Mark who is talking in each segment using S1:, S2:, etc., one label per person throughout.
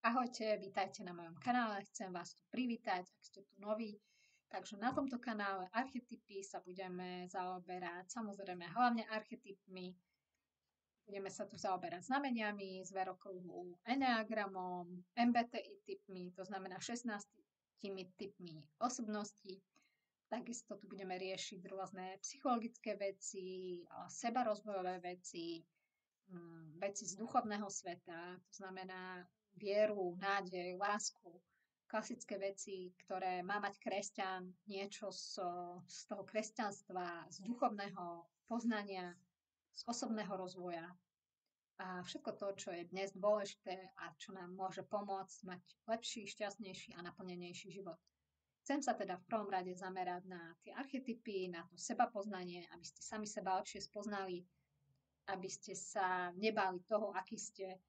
S1: Ahojte, vítajte na mojom kanále, chcem vás tu privítať, ak ste tu noví. Takže na tomto kanále archetypy sa budeme zaoberať, samozrejme hlavne archetypmi. Budeme sa tu zaoberať znameniami, zverokruhu, eneagramom, MBTI typmi, to znamená 16 typmi osobností. Takisto tu budeme riešiť rôzne psychologické veci, sebarozvojové veci, veci z duchovného sveta, to znamená vieru, nádej, lásku, klasické veci, ktoré má mať kresťan, niečo z toho kresťanstva, z duchovného poznania, z osobného rozvoja a všetko to, čo je dnes dôležité a čo nám môže pomôcť mať lepší, šťastnejší a naplnenejší život. Chcem sa teda v prvom rade zamerať na tie archetypy, na to sebapoznanie, aby ste sami seba lepšie spoznali, aby ste sa nebali toho, aký ste,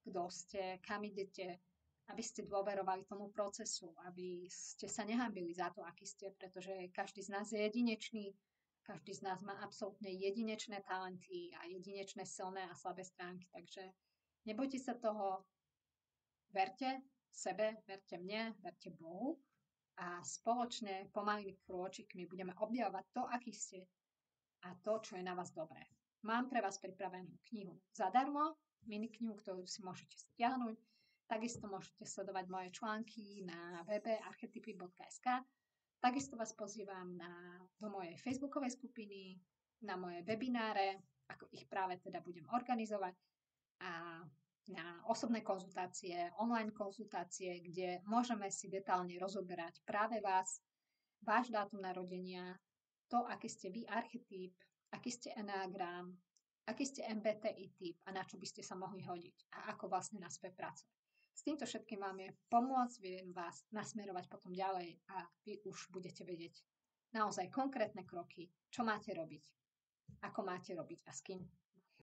S1: kto ste, kam idete, aby ste dôverovali tomu procesu, aby ste sa nehanbili za to, aký ste, pretože každý z nás je jedinečný, každý z nás má absolútne jedinečné talenty a jedinečné silné a slabé stránky, takže nebojte sa toho, verte sebe, verte mne, verte Bohu a spoločne pomalými krôčikmi budeme objavovať to, aký ste a to, čo je na vás dobré. Mám pre vás pripravenú knihu zadarmo, miniknihu, ktorú si môžete stiahnuť. Takisto môžete sledovať moje články na webe archetypy.sk. Takisto vás pozývam do mojej facebookovej skupiny, na moje webináre, ako ich práve teda budem organizovať a na osobné konzultácie, online konzultácie, kde môžeme si detálne rozoberať práve vás, váš dátum narodenia, to, aký ste vy archetyp, aký ste eneagram, aký ste MBTI typ a na čo by ste sa mohli hodiť a ako vlastne na sebe pracovať. S týmto všetkým vám je pomôcť, viem vás nasmerovať potom ďalej a vy už budete vedieť naozaj konkrétne kroky, čo máte robiť, ako máte robiť a s kým